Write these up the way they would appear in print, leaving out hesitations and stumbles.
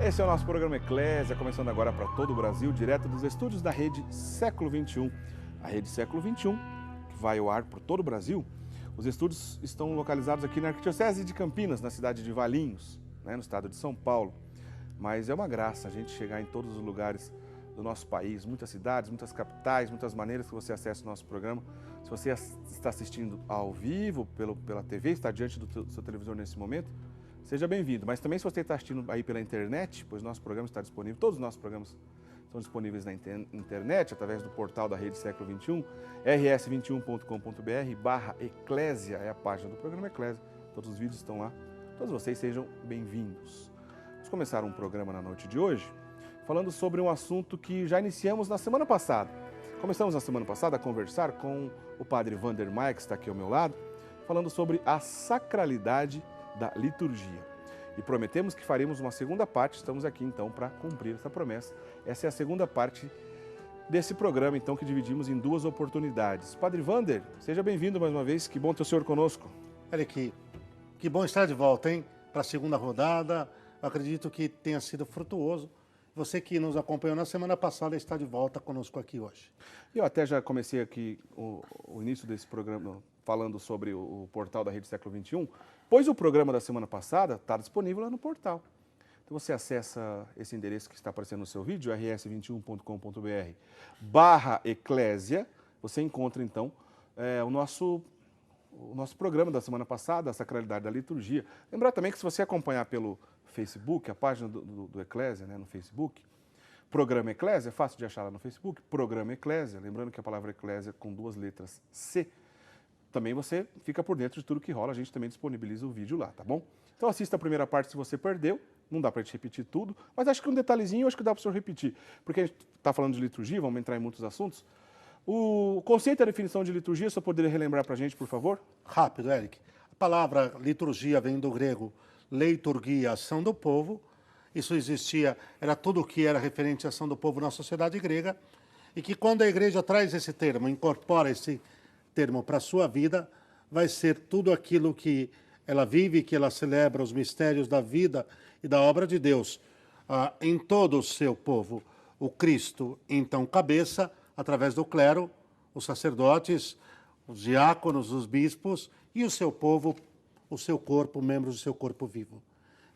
Esse é o nosso programa Eclésia, começando agora para todo o Brasil, direto dos estúdios da Rede Século XXI. A Rede Século XXI, que vai ao ar por todo o Brasil. Os estúdios estão localizados aqui na Arquidiocese de Campinas, na cidade de Valinhos, no estado de São Paulo. Mas é uma graça a gente chegar em todos os lugares do nosso país, muitas cidades, muitas capitais, muitas maneiras que você acessa o nosso programa. Se você está assistindo ao vivo pela TV, está diante do seu televisor nesse momento, seja bem-vindo. Mas também se você está assistindo aí pela internet, pois nosso programa está disponível, todos os nossos programas estão disponíveis na internet, através do portal da Rede Século XXI, rs21.com.br/eclésia é a página do programa Eclésia. Todos os vídeos estão lá. Todos vocês sejam bem-vindos. Vamos começar um programa na noite de hoje, falando sobre um assunto que já iniciamos na semana passada. Começamos na semana passada a conversar com o padre Vander Maia, que está aqui ao meu lado, falando sobre a sacralidade da liturgia. E prometemos que faremos uma segunda parte, estamos aqui então para cumprir essa promessa. Essa é a segunda parte desse programa, então, que dividimos em duas oportunidades. Padre Vander, seja bem-vindo mais uma vez, que bom ter o senhor conosco. Olha aqui, que bom estar de volta, hein? Para a segunda rodada, eu acredito que tenha sido frutuoso. Você que nos acompanhou na semana passada está de volta conosco aqui hoje. Eu até já comecei aqui o início desse programa falando sobre o portal da Rede Século XXI, pois o programa da semana passada está disponível lá no portal. Então você acessa esse endereço que está aparecendo no seu vídeo, rs21.com.br/eclésia, você encontra então o nosso programa da semana passada, a Sacralidade da Liturgia. Lembrar também que se você acompanhar pelo Facebook, a página do Eclésia, no Facebook, Programa Eclésia, é fácil de achar lá no Facebook, Programa Eclésia, lembrando que a palavra Eclésia com duas letras C, também você fica por dentro de tudo que rola, a gente também disponibiliza o vídeo lá, tá bom? Então assista a primeira parte se você perdeu, não dá pra gente repetir tudo, mas acho que um detalhezinho acho que dá pro senhor repetir, porque a gente tá falando de liturgia, vamos entrar em muitos assuntos. O conceito e a definição de liturgia, só poderia relembrar pra gente, por favor? Rápido, Eric. A palavra liturgia vem do grego leiturgia, ação do povo. Isso existia, era tudo o que era referente à ação do povo na sociedade grega, e que quando a igreja traz esse termo, incorpora esse termo para a sua vida, vai ser tudo aquilo que ela vive, que ela celebra, os mistérios da vida e da obra de Deus em todo o seu povo. O Cristo, então, cabeça, através do clero, os sacerdotes, os diáconos, os bispos e o seu povo, o seu corpo, membros do seu corpo vivo.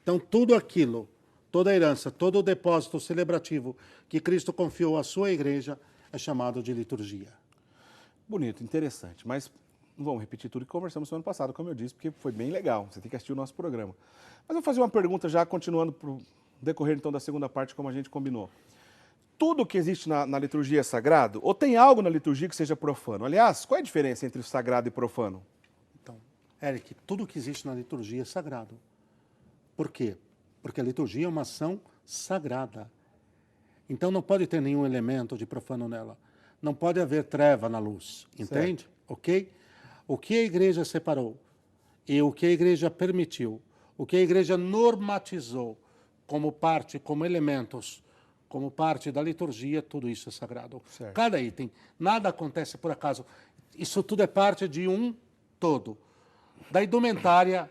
Então, tudo aquilo, toda a herança, todo o depósito celebrativo que Cristo confiou à sua igreja é chamado de liturgia. Bonito, interessante, mas não vamos repetir tudo que conversamos no ano passado, como eu disse, porque foi bem legal, você tem que assistir o nosso programa. Mas eu vou fazer uma pergunta já, continuando para o decorrer então da segunda parte, como a gente combinou. Tudo que existe na liturgia é sagrado? Ou tem algo na liturgia que seja profano? Aliás, qual é a diferença entre sagrado e profano? Então, Eric, tudo que existe na liturgia é sagrado. Por quê? Porque a liturgia é uma ação sagrada. Então não pode ter nenhum elemento de profano nela. Não pode haver treva na luz, entende? Certo. Ok? O que a igreja separou e o que a igreja permitiu, o que a igreja normatizou como parte, como elementos, como parte da liturgia, tudo isso é sagrado. Certo. Cada item, nada acontece por acaso. Isso tudo é parte de um todo. Da indumentária,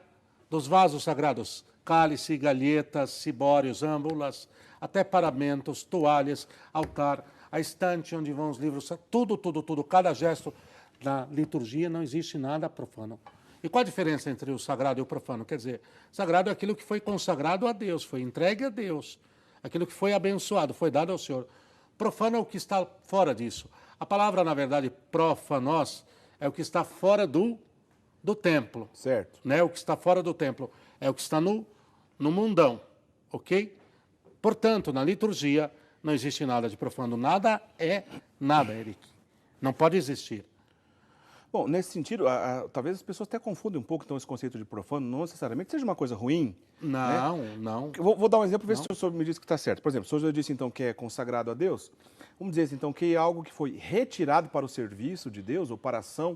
dos vasos sagrados, cálice, galhetas, cibórios, âmbulas, até paramentos, toalhas, altar, a estante onde vão os livros, tudo, cada gesto na liturgia não existe nada profano. E qual a diferença entre o sagrado e o profano? Quer dizer, sagrado é aquilo que foi consagrado a Deus, foi entregue a Deus, aquilo que foi abençoado, foi dado ao Senhor. Profano é o que está fora disso. A palavra, na verdade, profanos, é o que está fora do templo. Certo. O que está fora do templo é o que está no mundão, ok? Portanto, na liturgia não existe nada de profano. Nada é nada, Eric. Não pode existir. Bom, nesse sentido, talvez as pessoas até confundem um pouco então, esse conceito de profano, não necessariamente seja uma coisa ruim. Não, né? não. Vou dar um exemplo, ver se o senhor me diz que está certo. Por exemplo, se o senhor disse então que é consagrado a Deus, vamos dizer então que é algo que foi retirado para o serviço de Deus ou para a ação,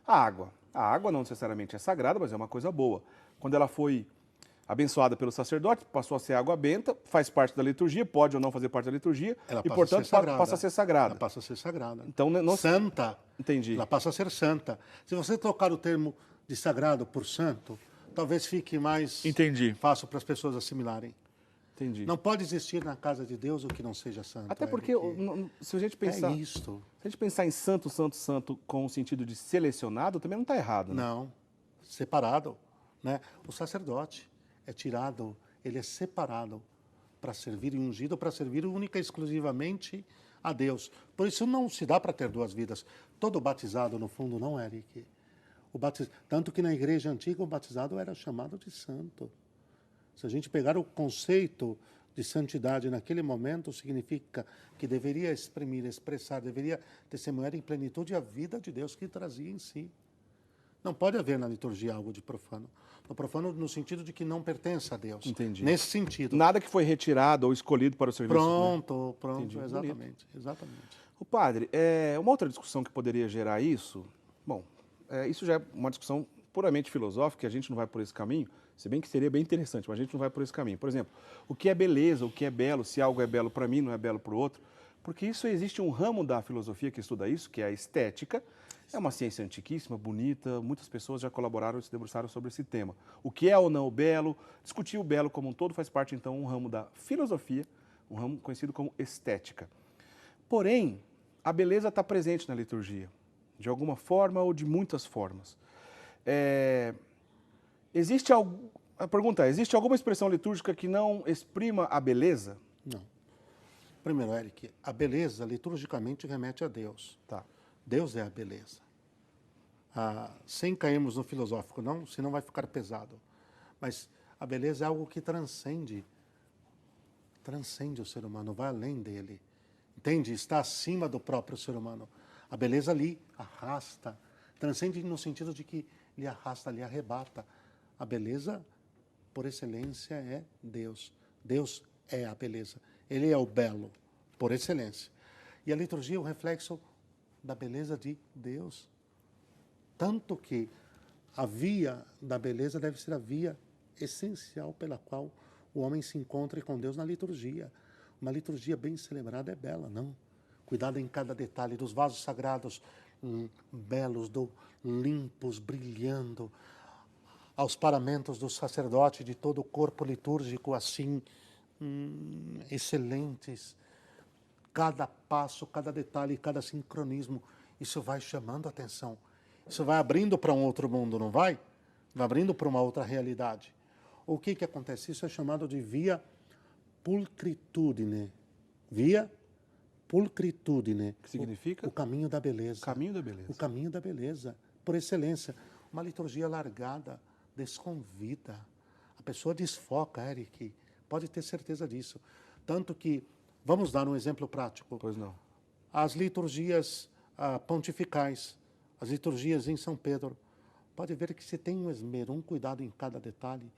a água. A água não necessariamente é sagrada, mas é uma coisa boa. Quando ela foi abençoada pelo sacerdote, passou a ser água benta, faz parte da liturgia, pode ou não fazer parte da liturgia, e portanto passa a ser sagrada. Ela passa a ser sagrada. Então, não... Santa. Entendi. Ela passa a ser santa. Se você trocar o termo de sagrado por santo, talvez fique mais Entendi. fácil para as pessoas assimilarem. Entendi. Não pode existir na casa de Deus o que não seja santo. Até porque, se a gente pensar... É isto. Se a gente pensar em santo, santo, santo com o sentido de selecionado, também não está errado, né? Não, separado. Né? O sacerdote é tirado, ele é separado para servir e ungido, para servir única e exclusivamente a Deus. Por isso não se dá para ter duas vidas. Todo batizado, no fundo, não é, Eric. Tanto que na igreja antiga o batizado era chamado de santo. Se a gente pegar o conceito de santidade naquele momento, significa que deveria exprimir, expressar, deveria testemunhar em plenitude a vida de Deus que trazia em si. Não pode haver na liturgia algo de profano. No profano no sentido de que não pertence a Deus. Entendi. Nesse sentido. Nada que foi retirado ou escolhido para o serviço. Pronto, Entendi. exatamente, exatamente. O padre, uma outra discussão que poderia gerar isso, bom, isso já é uma discussão puramente filosófica, a gente não vai por esse caminho, se bem que seria bem interessante, mas a gente não vai por esse caminho. Por exemplo, o que é beleza, o que é belo, se algo é belo para mim, não é belo para o outro, porque isso existe um ramo da filosofia que estuda isso, que é a estética. É uma ciência antiquíssima, bonita, muitas pessoas já colaboraram e se debruçaram sobre esse tema. O que é ou não o belo, discutir o belo como um todo faz parte, então, um ramo da filosofia, um ramo conhecido como estética. Porém, a beleza está presente na liturgia, de alguma forma ou de muitas formas. A pergunta é, existe alguma expressão litúrgica que não exprima a beleza? Não. Primeiro, Eric, a beleza liturgicamente remete a Deus. Tá. Deus é a beleza. Sem cairmos no filosófico, não, senão vai ficar pesado. Mas a beleza é algo que transcende o ser humano, vai além dele. Entende? Está acima do próprio ser humano. A beleza ali arrasta, transcende no sentido de que lhe arrasta, lhe arrebata. A beleza, por excelência, é Deus. Deus é a beleza. Ele é o belo, por excelência. E a liturgia é o reflexo da beleza de Deus. Tanto que a via da beleza deve ser a via essencial pela qual o homem se encontra com Deus na liturgia. Uma liturgia bem celebrada é bela, não? Cuidado em cada detalhe dos vasos sagrados, belos, limpos, brilhando, aos paramentos do sacerdote, de todo o corpo litúrgico assim, excelentes. Cada passo, cada detalhe, cada sincronismo, isso vai chamando a atenção. Isso vai abrindo para um outro mundo, não vai? Vai abrindo para uma outra realidade. O que acontece? Isso é chamado de via pulcritudine. Via pulcritudine. Que significa? O caminho da beleza. Caminho da beleza. O caminho da beleza, por excelência. Uma liturgia largada, desconvida. A pessoa desfoca, Eric. Pode ter certeza disso. Tanto que, vamos dar um exemplo prático. Pois não. As liturgias pontificais, as liturgias em São Pedro, pode ver que se tem um esmero, um cuidado em cada detalhe,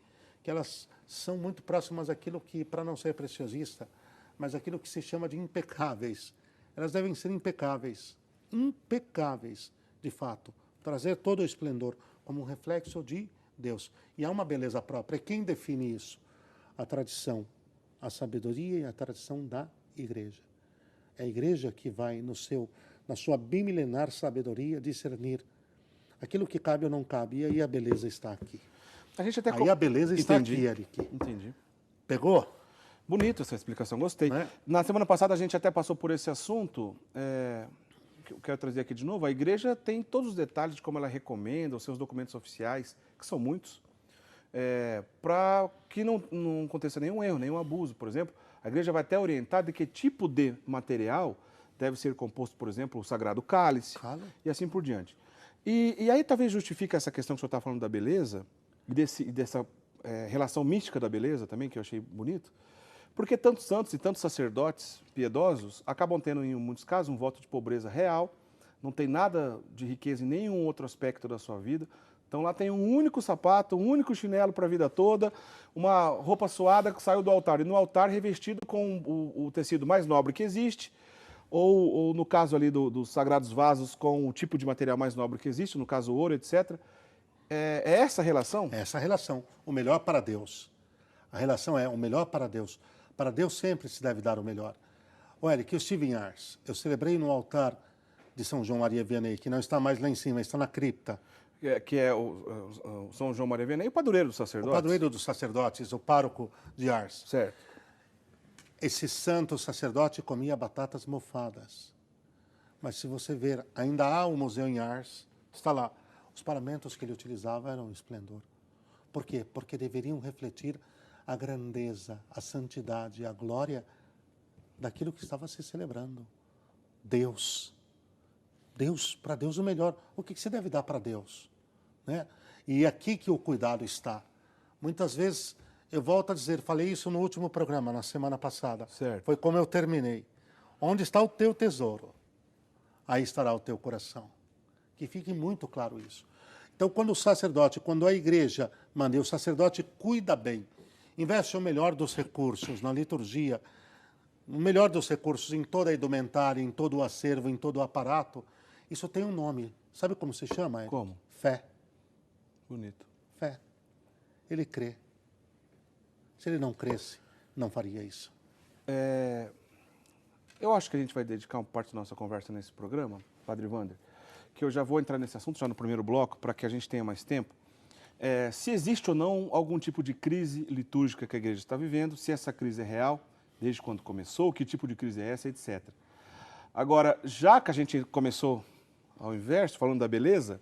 que elas são muito próximas àquilo que, para não ser preciosista, mas aquilo que se chama de impecáveis. Elas devem ser impecáveis, de fato, trazer todo o esplendor como um reflexo de Deus. E há uma beleza própria. E quem define isso? A tradição, a sabedoria e a tradição da Igreja. É a Igreja que vai, na sua bimilenar sabedoria, discernir aquilo que cabe ou não cabe. E aí a beleza está aqui. Aí a beleza está aqui, Eric. Entendi. Pegou? Bonito essa explicação, gostei. Na semana passada a gente até passou por esse assunto, que eu quero trazer aqui de novo. A Igreja tem todos os detalhes de como ela recomenda, os seus documentos oficiais, que são muitos, para que não aconteça nenhum erro, nenhum abuso. Por exemplo, a Igreja vai até orientar de que tipo de material deve ser composto, por exemplo, o Sagrado Cálice, e assim por diante. E aí talvez justifique essa questão que o senhor está falando da beleza, e dessa relação mística da beleza também, que eu achei bonito, porque tantos santos e tantos sacerdotes piedosos acabam tendo, em muitos casos, um voto de pobreza real, não tem nada de riqueza em nenhum outro aspecto da sua vida. Então lá tem um único sapato, um único chinelo para a vida toda, uma roupa suada que saiu do altar, e no altar revestido com o tecido mais nobre que existe, ou no caso ali dos sagrados vasos, com o tipo de material mais nobre que existe, no caso ouro, etc. É essa a relação? É essa a relação, o melhor para Deus. A relação é o melhor para Deus. Para Deus sempre se deve dar o melhor. Olha, que eu estive em Ars, eu celebrei no altar de São João Maria Vianney, que não está mais lá em cima, está na cripta. Que é o São João Maria Vianney, o padroeiro dos sacerdotes. O padroeiro dos sacerdotes, o pároco de Ars. Certo. esse santo sacerdote comia batatas mofadas. Mas se você ver, ainda há um museu em Ars, está lá. Os paramentos que ele utilizava eram esplendor. Por quê? Porque deveriam refletir a grandeza, a santidade, a glória daquilo que estava se celebrando. Deus. Deus, para Deus o melhor. O que você deve dar para Deus? Né? E aqui que o cuidado está. Muitas vezes, eu volto a dizer, falei isso no último programa, na semana passada. Certo. Foi como eu terminei. Onde está o teu tesouro, aí estará o teu coração. Que fique muito claro isso. Então, quando o sacerdote, quando a igreja manda, e o sacerdote cuida bem, investe o melhor dos recursos na liturgia, o melhor dos recursos em toda a indumentária, em todo o acervo, em todo o aparato, isso tem um nome. Sabe como se chama? Eric? Como? Fé. Bonito. Fé. Ele crê. Se ele não cresce, não faria isso. Eu acho que a gente vai dedicar uma parte da nossa conversa nesse programa, Padre Wander, que eu já vou entrar nesse assunto já no primeiro bloco, para que a gente tenha mais tempo. Se existe ou não algum tipo de crise litúrgica que a igreja está vivendo, se essa crise é real, desde quando começou, que tipo de crise é essa, etc. Agora, já que a gente começou ao inverso, falando da beleza,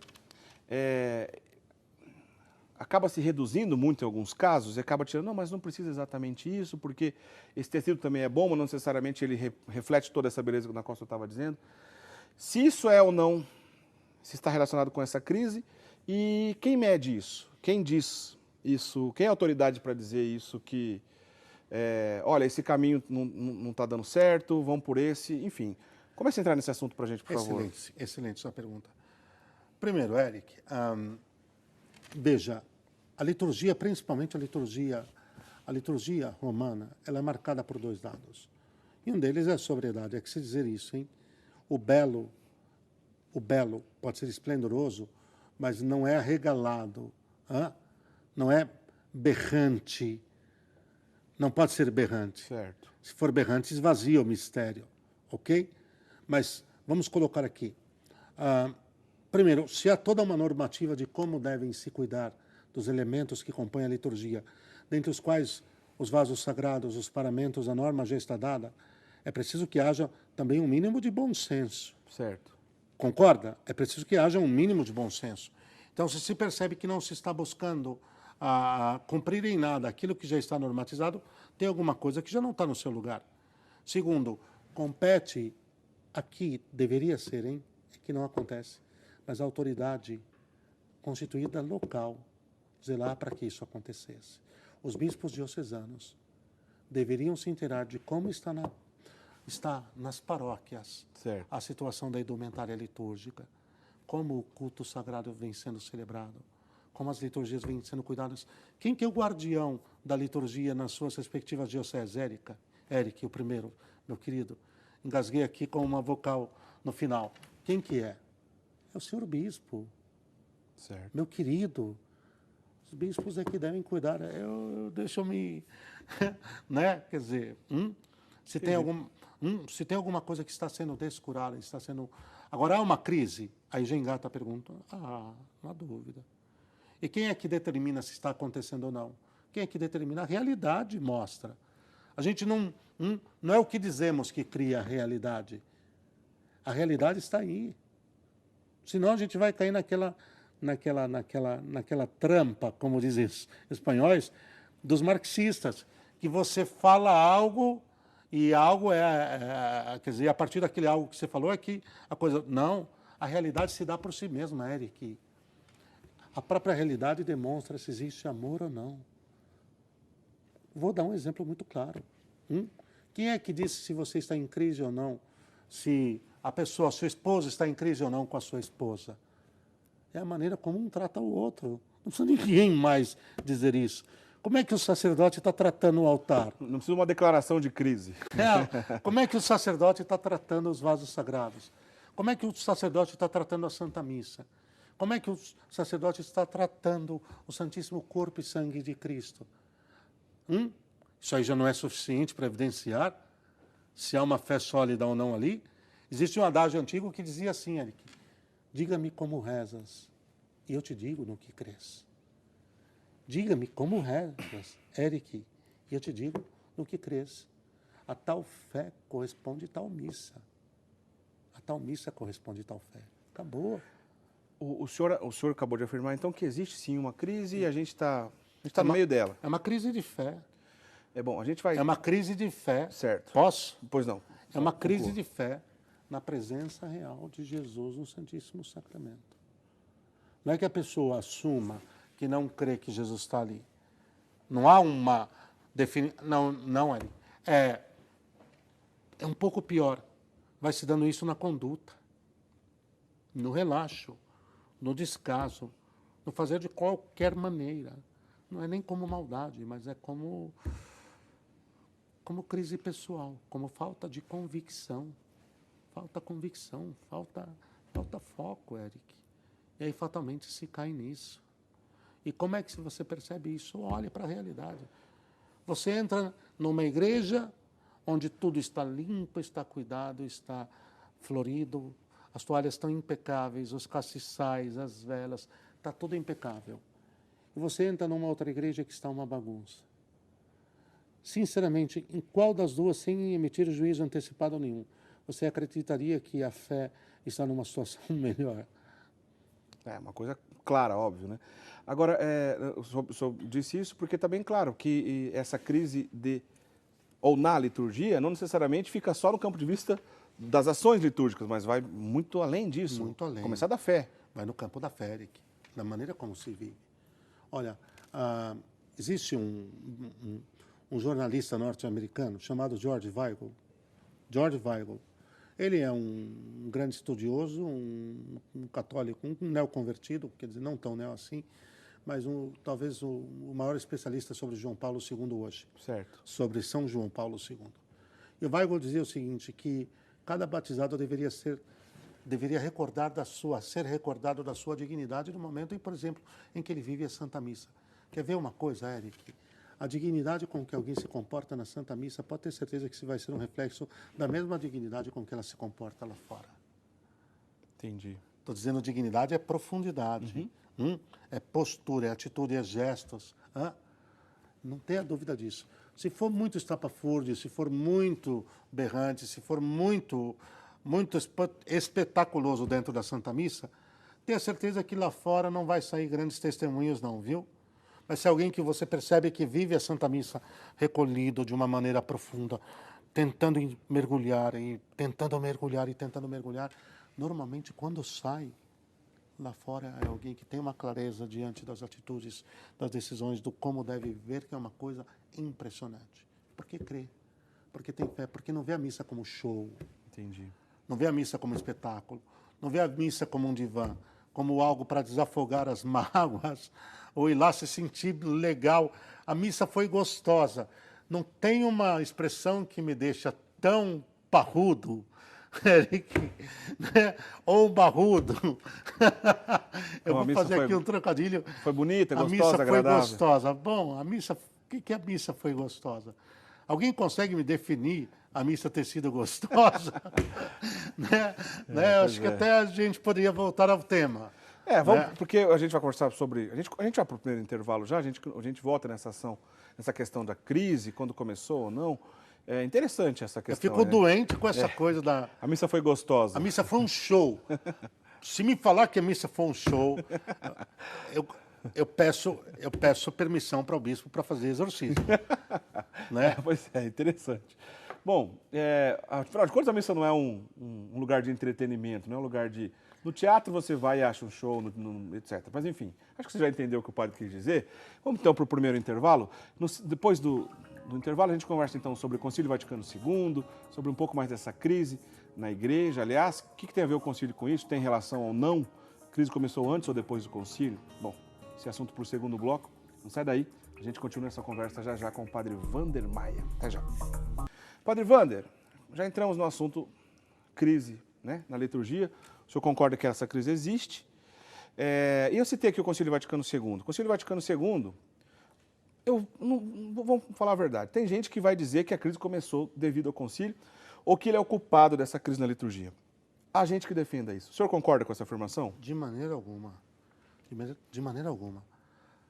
acaba se reduzindo muito em alguns casos, e acaba tirando, não, mas não precisa exatamente isso, porque esse tecido também é bom, mas não necessariamente ele reflete toda essa beleza na qual eu estava dizendo. Se isso é ou não, se está relacionado com essa crise, e quem mede isso? Quem diz isso? Quem é a autoridade para dizer isso, que, olha, esse caminho não está dando certo, vamos por esse, enfim. Comece a entrar nesse assunto para a gente, por favor. Excelente sua pergunta. Primeiro, Eric, veja, a liturgia, principalmente a liturgia romana, ela é marcada por dois dados. E um deles é a sobriedade. É que se dizer isso, hein? O belo pode ser esplendoroso, mas não é arregalado, não é berrante, não pode ser berrante. Certo. Se for berrante, esvazia o mistério, ok? Mas vamos colocar aqui. Primeiro, se há toda uma normativa de como devem se cuidar dos elementos que compõem a liturgia, dentre os quais os vasos sagrados, os paramentos, a norma já está dada, é preciso que haja também um mínimo de bom senso. Certo. Concorda? É preciso que haja um mínimo de bom senso. Então, se percebe que não se está buscando cumprir em nada aquilo que já está normatizado, tem alguma coisa que já não está no seu lugar. Segundo, compete, aqui deveria ser, hein? É que não acontece, mas a autoridade constituída local zelar para que isso acontecesse. Os bispos diocesanos deveriam se inteirar de como está nas paróquias, certo, a situação da indumentária litúrgica, como o culto sagrado vem sendo celebrado, como as liturgias vêm sendo cuidadas. Quem que é o guardião da liturgia nas suas respectivas dioceses? Eric, o primeiro, meu querido. Engasguei aqui com uma vocal no final. Quem que é? É o senhor bispo. certo, Meu querido. Os bispos é que devem cuidar. Deixa eu me... né? Quer dizer, se tem alguma coisa que está sendo descurada, está sendo... Agora, há uma crise? Aí já engata a pergunta. Não há dúvida. E quem é que determina se está acontecendo ou não? Quem é que determina? A realidade mostra. A gente não é o que dizemos que cria a realidade. A realidade está aí. Senão a gente vai cair naquela trampa, como dizem os espanhóis, dos marxistas, que você fala algo e algo quer dizer, a partir daquele algo que você falou é que a coisa... Não, a realidade se dá por si mesma, Eric. A própria realidade demonstra se existe amor ou não. Vou dar um exemplo muito claro. Quem é que disse se você está em crise ou não? Se a sua esposa está em crise ou não com a sua esposa? É a maneira como um trata o outro. Não precisa ninguém mais dizer isso. Como é que o sacerdote está tratando o altar? Não precisa de uma declaração de crise. Como é que o sacerdote está tratando os vasos sagrados? Como é que o sacerdote está tratando a Santa Missa? Como é que o sacerdote está tratando o Santíssimo Corpo e Sangue de Cristo? Isso aí já não é suficiente para evidenciar se há uma fé sólida ou não ali? Existe um adágio antigo que dizia assim, Eric: diga-me como rezas, e eu te digo no que crês. Diga-me como rezas, Eric, e eu te digo no que crês. A tal fé corresponde tal missa. A tal missa corresponde tal fé. Acabou. O senhor acabou de afirmar, então, que existe sim uma crise e a gente está no meio dela. É uma crise de fé. É bom, a gente vai... É uma crise de fé. Certo. Posso? Pois não. É uma crise de fé na presença real de Jesus no Santíssimo Sacramento. Não é que a pessoa assuma que não crê que Jesus está ali. Não há uma definição. Não, Eric. É um pouco pior. Vai se dando isso na conduta, no relaxo, no descaso, no fazer de qualquer maneira. Não é nem como maldade, mas é como crise pessoal, como falta de convicção. Falta convicção, falta foco, Eric. E aí fatalmente se cai nisso. E como é que você percebe isso? Olhe para a realidade. Você entra numa igreja onde tudo está limpo, está cuidado, está florido, as toalhas estão impecáveis, os castiçais, as velas, está tudo impecável. E você entra numa outra igreja que está uma bagunça. Sinceramente, em qual das duas, sem emitir juízo antecipado nenhum, você acreditaria que a fé está numa situação melhor? É uma coisa clara, óbvio, né? Agora, o senhor disse isso porque está bem claro que essa crise ou na liturgia não necessariamente fica só no campo de vista das ações litúrgicas, mas vai muito além disso. Muito além. Começar da fé. Vai no campo da fé, Eric, da maneira como se vive. Olha, existe um jornalista norte-americano chamado George Weigel. George Weigel. Ele é um grande estudioso, um católico, um neoconvertido, quer dizer, não tão neo assim, mas talvez o maior especialista sobre João Paulo II hoje. Certo. Sobre São João Paulo II. E o Weigel dizia o seguinte, que cada batizado deveria ser recordado da sua dignidade no momento, por exemplo, em que ele vive a Santa Missa. Quer ver uma coisa, Eric? A dignidade com que alguém se comporta na Santa Missa pode ter certeza que vai ser um reflexo da mesma dignidade com que ela se comporta lá fora. Entendi. Estou dizendo dignidade é profundidade, é postura, é atitude, é gestos. Não tenha dúvida disso. Se for muito estapafúrdio, se for muito berrante, se for muito espetaculoso dentro da Santa Missa, tenha certeza que lá fora não vai sair grandes testemunhos não, viu? Mas se alguém que você percebe que vive a Santa Missa recolhido de uma maneira profunda, tentando mergulhar, normalmente quando sai lá fora é alguém que tem uma clareza diante das atitudes, das decisões, do como deve viver, que é uma coisa impressionante. Porque crê, porque tem fé, porque não vê a missa como show. Entendi. Não vê a missa como espetáculo, não vê a missa como um divã, como algo para desafogar as mágoas, ou ir lá se sentir legal. A missa foi gostosa. Não tem uma expressão que me deixa tão parrudo, Eric, né? Ou barrudo. Eu vou fazer aqui um trocadilho. Foi bonita, gostosa, agradável. A missa foi gostosa. Bom, o que a missa foi gostosa? Alguém consegue me definir a missa ter sido gostosa? Acho que até a gente poderia voltar ao tema. Porque a gente vai conversar sobre... A gente vai para o primeiro intervalo já, a gente volta nessa questão da crise, quando começou ou não. É interessante essa questão. Eu fico doente com essa coisa da... A missa foi gostosa. A missa foi um show. Se me falar que a missa foi um show, eu peço permissão para o bispo para fazer exorcismo. Né? Pois é, interessante. Bom, afinal de contas, a missa não é um lugar de entretenimento, não é um lugar de... No teatro você vai e acha um show, etc. Mas enfim, acho que você já entendeu o que o padre quis dizer. Vamos então para o primeiro intervalo. Depois do intervalo a gente conversa então sobre o Concílio Vaticano II, sobre um pouco mais dessa crise na igreja. Aliás, o que tem a ver o concílio com isso? Tem relação ou não? A crise começou antes ou depois do concílio? Bom, esse assunto para o segundo bloco. Não sai daí, a gente continua essa conversa já com o padre Wander Maia. Até já. Padre Wander, já entramos no assunto crise, né, na liturgia. O senhor concorda que essa crise existe? E eu citei aqui o Concílio Vaticano II. O Concílio Vaticano II, vamos falar a verdade, tem gente que vai dizer que a crise começou devido ao concílio ou que ele é o culpado dessa crise na liturgia. Há gente que defenda isso. O senhor concorda com essa afirmação? De maneira alguma. De maneira alguma.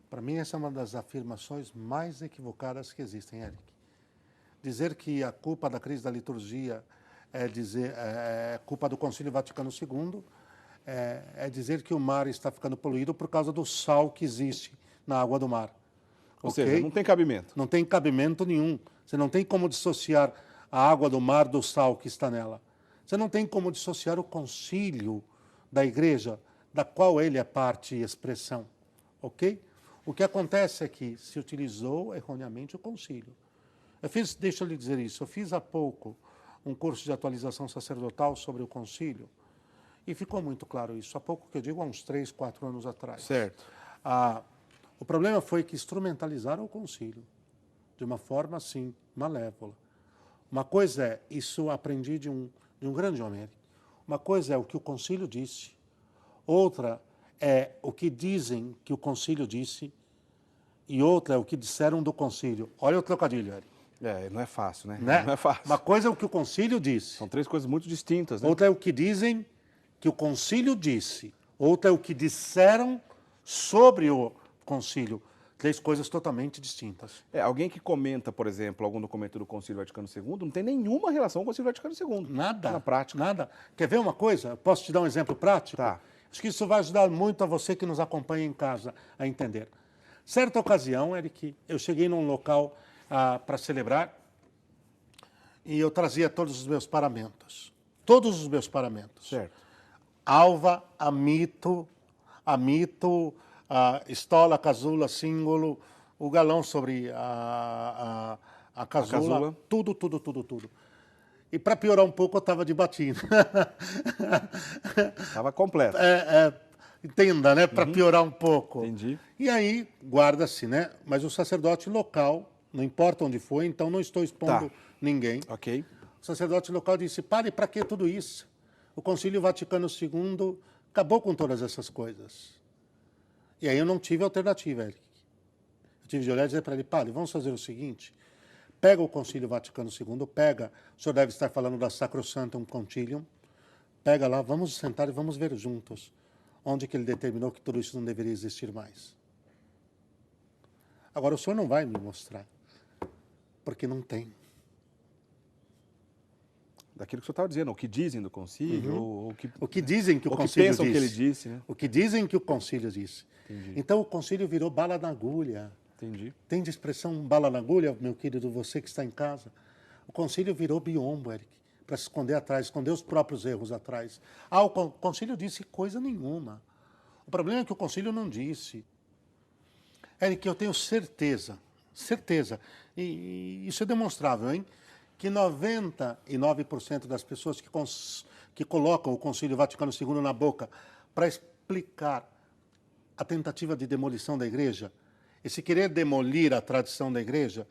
Para mim, essa é uma das afirmações mais equivocadas que existem, Eric. dizer que a culpa da crise da liturgia é culpa do Concílio Vaticano II, é dizer que o mar está ficando poluído por causa do sal que existe na água do mar. Ou seja, não tem cabimento. Não tem cabimento nenhum. Você não tem como dissociar a água do mar do sal que está nela. Você não tem como dissociar o concílio da igreja, da qual ele é parte e expressão. Ok? O que acontece é que se utilizou erroneamente o concílio. Deixa eu lhe dizer isso, eu fiz há pouco um curso de atualização sacerdotal sobre o concílio e ficou muito claro isso. Há pouco, que eu digo, há uns 3, 4 anos atrás. Certo. O problema foi que instrumentalizaram o concílio de uma forma, assim, malévola. Uma coisa é, isso eu aprendi de um grande homem, uma coisa é o que o concílio disse, outra é o que dizem que o concílio disse e outra é o que disseram do concílio. Olha o trocadilho, Eric. Não é fácil, né? Não é fácil. Uma coisa é o que o concílio disse. São 3 coisas muito distintas, né? Outra é o que dizem que o concílio disse. Outra é o que disseram sobre o concílio. 3 coisas totalmente distintas. Alguém que comenta, por exemplo, algum documento do Concílio Vaticano II, não tem nenhuma relação com o Concílio Vaticano II. Nada. Na prática. Nada. Quer ver uma coisa? Posso te dar um exemplo prático? Tá. Acho que isso vai ajudar muito a você que nos acompanha em casa a entender. Certa ocasião, Eric, eu cheguei num local para celebrar e eu trazia todos os meus paramentos. Todos os meus paramentos. Certo. Alva, amito, estola, casula, símbolo, o galão sobre a casula, tudo. E para piorar um pouco, eu estava de batina. Estava completo. Entenda, né? Para piorar um pouco. Entendi. E aí, guarda-se, né? Mas o sacerdote local, não importa onde foi, então não estou expondo ninguém. Ok. O sacerdote local disse, pare, para que tudo isso? O Concílio Vaticano II acabou com todas essas coisas. E aí eu não tive alternativa, Eric. Eu tive de olhar e dizer para ele, padre, vamos fazer o seguinte, pega o Concílio Vaticano II, o senhor deve estar falando da Sacrosanctum Concilium, pega lá, vamos sentar e vamos ver juntos onde que ele determinou que tudo isso não deveria existir mais. Agora, o senhor não vai me mostrar, porque não tem. Daquilo que o senhor estava dizendo, o que dizem do concílio, o que dizem que o concílio disse. O que pensam que ele disse, né? O que dizem que o concílio disse. Entendi. Então o concílio virou bala na agulha. Entendi. Tem de expressão bala na agulha, meu querido, você que está em casa? O concílio virou biombo, Eric, para se esconder atrás, esconder os próprios erros atrás. O concílio disse coisa nenhuma. O problema é que o concílio não disse. Eric, eu tenho certeza, e isso é demonstrável, hein? Que 99% das pessoas que colocam o Concílio Vaticano II na boca para explicar a tentativa de demolição da igreja, esse querer demolir a tradição da igreja,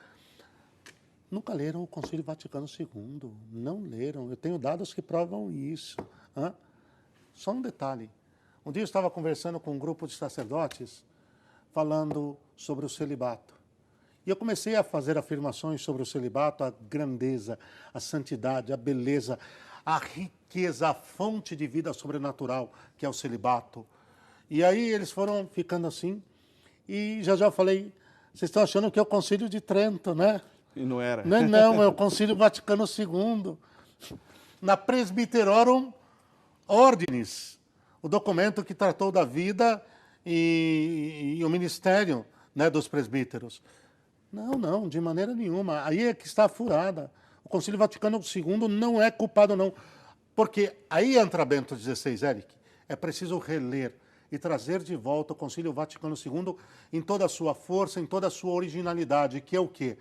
nunca leram o Concílio Vaticano II, não leram. Eu tenho dados que provam isso. Só um detalhe. Um dia eu estava conversando com um grupo de sacerdotes falando sobre o celibato. E eu comecei a fazer afirmações sobre o celibato, a grandeza, a santidade, a beleza, a riqueza, a fonte de vida sobrenatural que é o celibato. E aí eles foram ficando assim, e já eu falei, vocês estão achando que é o Concílio de Trento, né? E não era. Não, é o Concílio Vaticano II. Na Presbyterorum Ordinis, o documento que tratou da vida e o ministério, né, dos presbíteros. Não, de maneira nenhuma. Aí é que está a furada. O Concílio Vaticano II não é culpado, não. Porque aí entra Bento XVI, Eric. É preciso reler e trazer de volta o Concílio Vaticano II em toda a sua força, em toda a sua originalidade, que é o quê?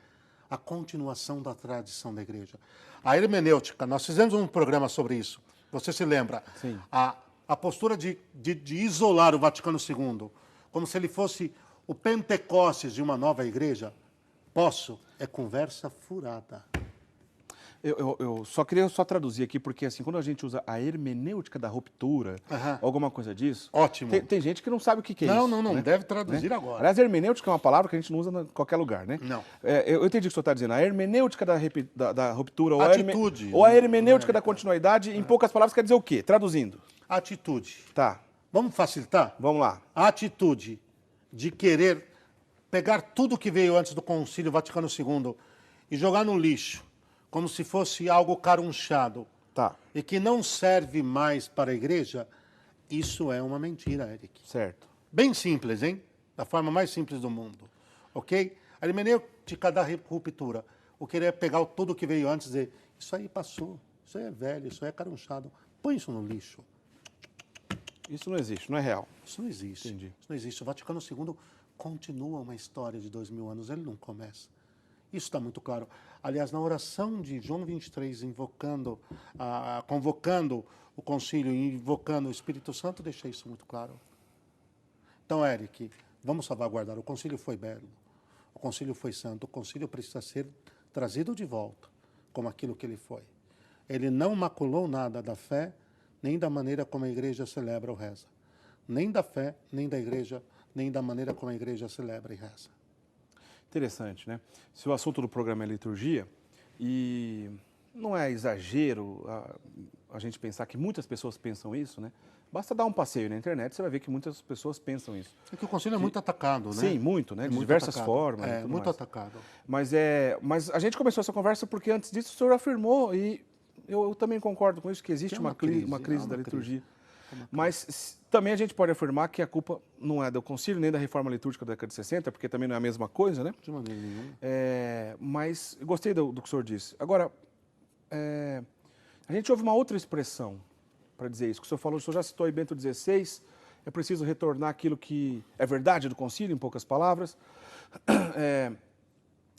A continuação da tradição da igreja. A hermenêutica, nós fizemos um programa sobre isso. Você se lembra? Sim. A postura de isolar o Vaticano II, como se ele fosse o Pentecostes de uma nova igreja, é conversa furada. Eu só queria traduzir aqui, porque assim, quando a gente usa a hermenêutica da ruptura, alguma coisa disso, ótimo. Tem gente que não sabe o que é isso. Não, né? Deve traduzir agora. Aliás, hermenêutica é uma palavra que a gente não usa em qualquer lugar, né? Não. Eu entendi o que o senhor está dizendo. A hermenêutica da ruptura, atitude, ou a hermenêutica da continuidade, em poucas palavras, quer dizer o quê? Traduzindo. Atitude. Tá. Vamos facilitar? Vamos lá. A atitude de querer pegar tudo que veio antes do Concílio Vaticano II e jogar no lixo, como se fosse algo carunchado, Tá, e que não serve mais para a igreja, isso é uma mentira, Eric. certo. Bem simples, hein? Da forma mais simples do mundo. Ok? A hermenêutica da ruptura. O querer pegar tudo que veio antes e dizer, isso aí passou, isso aí é velho, isso aí é carunchado. Põe isso no lixo. Isso não existe, não é real. Isso não existe. Entendi. Isso não existe. O Vaticano II continua uma história de 2000 anos, ele não começa. Isso está muito claro. Aliás, na oração de João 23, convocando o concílio e invocando o Espírito Santo, deixa isso muito claro. Então, Eric, vamos salvaguardar. O concílio foi belo, o concílio foi santo, o concílio precisa ser trazido de volta como aquilo que ele foi. Ele não maculou nada da fé, nem da maneira como a igreja celebra ou reza. Nem da fé, nem da igreja, nem da maneira como a igreja celebra e reza. Interessante, né? Se o assunto do programa é liturgia, e não é exagero a gente pensar que muitas pessoas pensam isso, né? Basta dar um passeio na internet, você vai ver que muitas pessoas pensam isso. É que o concílio é muito atacado, né? Sim, muito, né? É De muito diversas atacado. formas. e É, tudo muito mais. atacado. Mas a gente começou essa conversa porque antes disso o senhor afirmou, e eu também concordo com isso, que existe Que é uma crise da uma liturgia. crise. Mas também a gente pode afirmar que a culpa não é do concílio nem da reforma litúrgica da década de 60, porque também não é a mesma coisa, né? De maneira nenhuma. Mas eu gostei do que o senhor disse. Agora, a gente ouve uma outra expressão para dizer isso. Que o senhor falou, o senhor já citou aí Bento XVI, é preciso retornar aquilo que é verdade do concílio, em poucas palavras.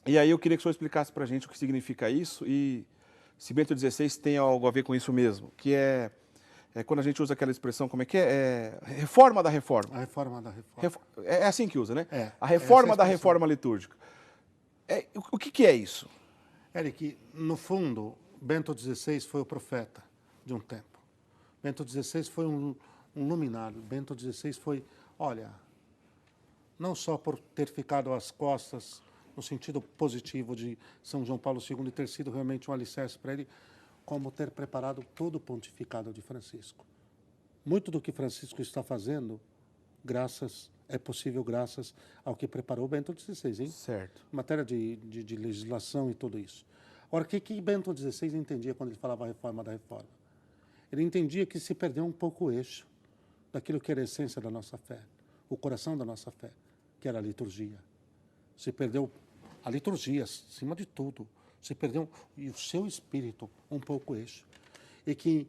E aí eu queria que o senhor explicasse para a gente o que significa isso e se Bento XVI tem algo a ver com isso mesmo, que é quando a gente usa aquela expressão, como é que é? Reforma da reforma. A reforma da reforma. É assim que usa, né? É, A reforma essa é a da expressão. reforma litúrgica. O que é isso? Eric, no fundo, Bento XVI foi o profeta de um tempo. Bento XVI foi um luminário. Bento XVI foi, olha, não só por ter ficado às costas, no sentido positivo de São João Paulo II e ter sido realmente um alicerce para ele, como ter preparado todo o pontificado de Francisco. Muito do que Francisco está fazendo, é possível graças ao que preparou Bento XVI, hein? Certo. Em matéria de legislação e tudo isso. Ora, o que Bento XVI entendia quando ele falava a reforma da reforma? Ele entendia que se perdeu um pouco o eixo daquilo que era a essência da nossa fé, o coração da nossa fé, que era a liturgia. Se perdeu a liturgia, acima de tudo. Se perdeu, e o seu espírito, um pouco o eixo. E que,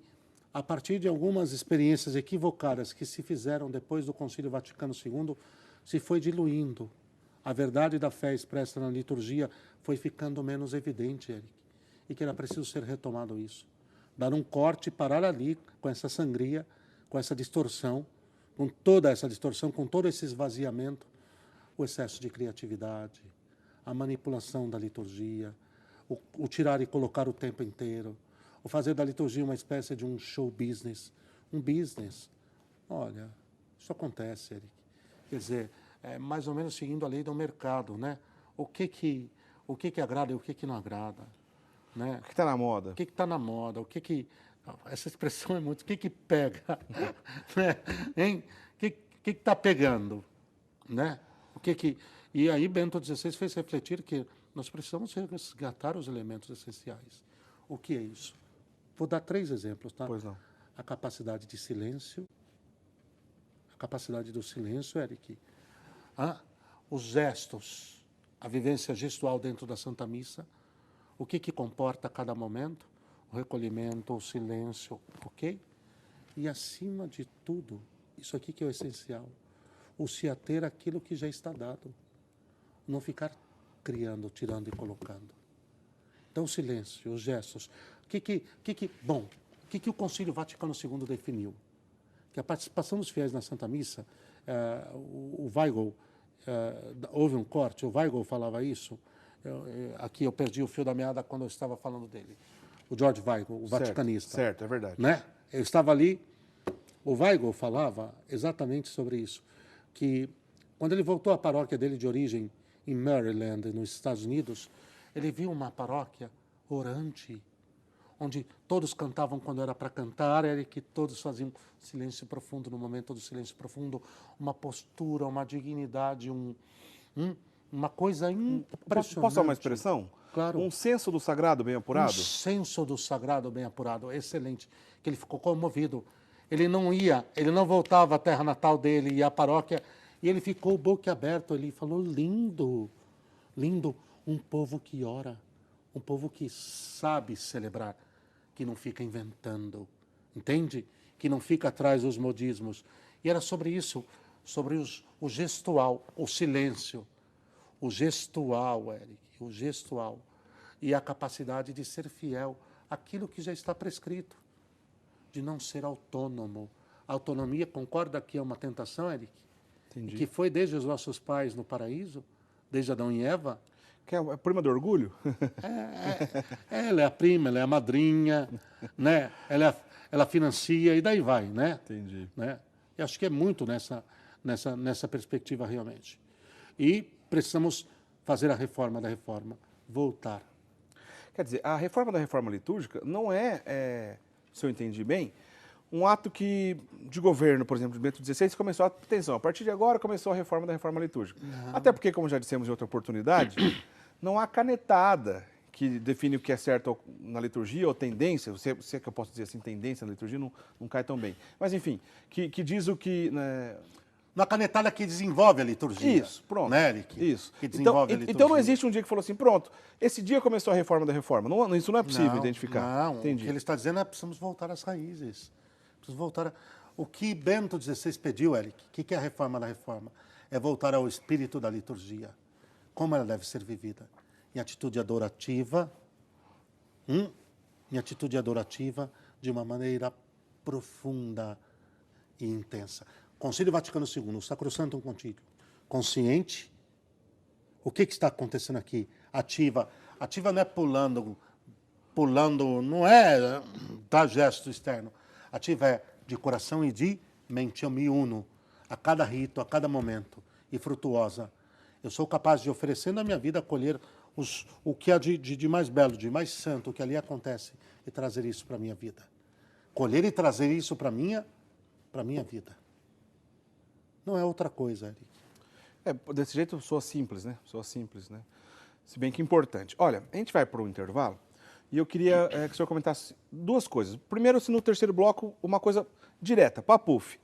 a partir de algumas experiências equivocadas que se fizeram depois do Concílio Vaticano II, se foi diluindo. A verdade da fé expressa na liturgia foi ficando menos evidente, Eric. E que era preciso ser retomado isso. Dar um corte e parar ali com essa sangria, com essa distorção, com toda essa distorção, com todo esse esvaziamento, o excesso de criatividade, a manipulação da liturgia, o tirar e colocar o tempo inteiro, o fazer da liturgia uma espécie de um show business. Um business. Olha, isso acontece, Eric. Quer dizer, mais ou menos seguindo a lei do mercado, né? O que agrada e o que não agrada. Né? O que está na moda? O que está na moda? Essa expressão é muito... O que pega? Né? Hein? O que está pegando? Né? E aí Bento XVI fez refletir que nós precisamos resgatar os elementos essenciais. O que é isso? Vou dar 3 exemplos, tá? Pois não. A capacidade de silêncio. A capacidade do silêncio, Eric. Os gestos, a vivência gestual dentro da Santa Missa. O que comporta cada momento? O recolhimento, o silêncio, ok? E, acima de tudo, isso aqui que é o essencial, o se ater àquilo que já está dado. Não ficar criando, tirando e colocando. Então, o silêncio, os gestos. O que o Concílio Vaticano II definiu? Que a participação dos fiéis na Santa Missa, o Weigl, houve um corte, o Weigl falava isso, aqui eu perdi o fio da meada quando eu estava falando dele. O George Weigl, o vaticanista. Certo, é verdade. Né? Eu estava ali, o Weigl falava exatamente sobre isso, que quando ele voltou à paróquia dele de origem, em Maryland, nos Estados Unidos, ele viu uma paróquia orante, onde todos cantavam quando era para cantar, era que todos faziam silêncio profundo, no momento do silêncio profundo, uma postura, uma dignidade, Uma coisa impressionante. Posso dar uma expressão? Claro. Um senso do sagrado bem apurado? Um senso do sagrado bem apurado, excelente. Que ele ficou comovido. Ele não voltava à terra natal dele e à paróquia, e ele ficou boquiaberto. Ele falou, lindo, lindo, um povo que ora, um povo que sabe celebrar, que não fica inventando, entende? Que não fica atrás dos modismos. E era sobre isso, sobre o gestual, o silêncio. O gestual, Eric, o gestual. E a capacidade de ser fiel àquilo que já está prescrito. De não ser autônomo. A autonomia, concorda que é uma tentação, Eric? Entendi. Que foi desde os nossos pais no paraíso, desde Adão e Eva. Que é a prima do orgulho? Ela é a prima, ela é a madrinha, né? Ela financia e daí vai, né? Entendi. Né? E acho que é muito nessa perspectiva realmente. E precisamos fazer a reforma da reforma, voltar. Quer dizer, a reforma da reforma litúrgica não é, se eu entendi bem, um ato que, de governo, por exemplo, de Bento XVI, começou atenção, a partir de agora começou a reforma da reforma litúrgica. Não. Até porque, como já dissemos em outra oportunidade, não há canetada que define o que é certo na liturgia ou tendência, se é que eu posso dizer assim, tendência na liturgia não cai tão bem. Mas, enfim, que diz o que... Né, uma canetada que desenvolve a liturgia. Isso, pronto. Né, Eric? Isso. Que desenvolve a liturgia. Então não existe um dia que falou assim, pronto, esse dia começou a reforma da reforma. Não, isso não é possível identificar. Não, entendi. O que ele está dizendo é que precisamos voltar às raízes. Precisamos voltar O que Bento XVI pediu, Eric, o que é a reforma da reforma? É voltar ao espírito da liturgia. Como ela deve ser vivida? Em atitude adorativa, de uma maneira profunda e intensa. Concílio Vaticano II, o Sacrosanto Concílio. Consciente. O que está acontecendo aqui? Ativa. Ativa não é pulando, não é dar gesto externo. Ativa é de coração e de mente. Eu me uno a cada rito, a cada momento. E frutuosa. Eu sou capaz de, oferecendo a minha vida, colher o que há de mais belo, de mais santo, o que ali acontece, e trazer isso para a minha vida. Colher e trazer isso para a minha vida. Não é outra coisa, Eric. Desse jeito soa simples, né? Soa simples, né? Se bem que importante. Olha, a gente vai para o intervalo e eu queria que o senhor comentasse duas coisas. Primeiro, se no terceiro bloco, uma coisa direta, papuf.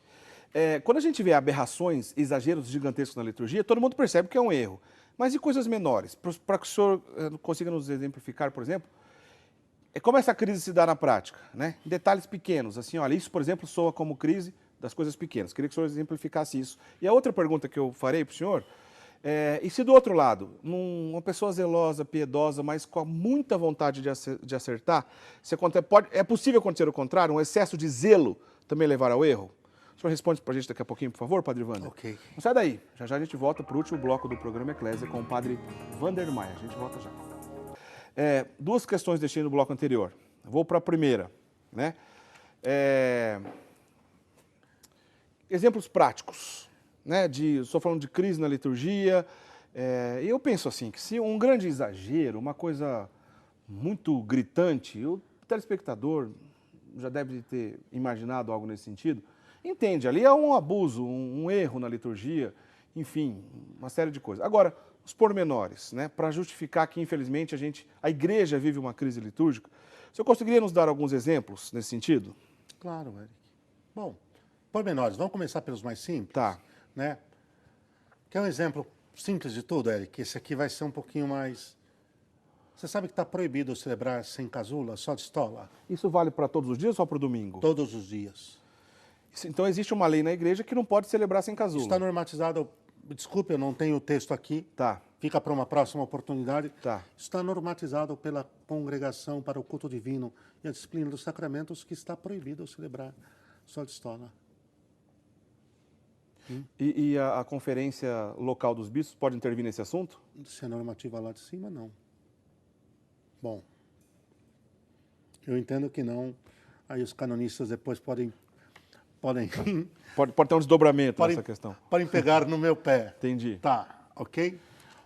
Quando a gente vê aberrações, exageros gigantescos na liturgia, todo mundo percebe que é um erro. Mas e coisas menores? Para que o senhor consiga nos exemplificar, por exemplo, como essa crise se dá na prática, né? Em detalhes pequenos, assim, olha, isso, por exemplo, soa como crise das coisas pequenas. Queria que o senhor exemplificasse isso. E a outra pergunta que eu farei para o senhor e se do outro lado, uma pessoa zelosa, piedosa, mas com muita vontade de acertar, é possível acontecer o contrário? Um excesso de zelo também levar ao erro? O senhor responde para a gente daqui a pouquinho, por favor, Padre Wander? Ok. Não sai daí. Já a gente volta para o último bloco do programa Eclésia com o Padre Wander Maia. A gente volta já. Duas questões deixei no bloco anterior. Vou para a primeira, né? Exemplos práticos, né? Estou falando de crise na liturgia. E eu penso assim, que se um grande exagero, uma coisa muito gritante, o telespectador já deve ter imaginado algo nesse sentido, entende, ali é um abuso, um erro na liturgia, enfim, uma série de coisas. Agora, os pormenores, né, para justificar que, infelizmente, a igreja vive uma crise litúrgica. O senhor conseguiria nos dar alguns exemplos nesse sentido? Claro, Eric. Bom, pormenores, vamos começar pelos mais simples. Tá. Né? Quer um exemplo simples de tudo, Eric? Esse aqui vai ser um pouquinho mais... Você sabe que está proibido celebrar sem casula, só de estola? Isso vale para todos os dias ou só para o domingo? Todos os dias. Então existe uma lei na igreja que não pode celebrar sem casula. Está normatizado, desculpe, eu não tenho o texto aqui. Tá. Fica para uma próxima oportunidade. Tá. Está normatizado pela Congregação para o Culto Divino e a Disciplina dos Sacramentos que está proibido celebrar só de estola. E a conferência local dos bispos pode intervir nesse assunto? Se é normativa lá de cima, não. Bom, eu entendo que não. Aí os canonistas depois podem Pode ter um desdobramento nessa questão. Podem pegar no meu pé. Entendi. Tá, ok?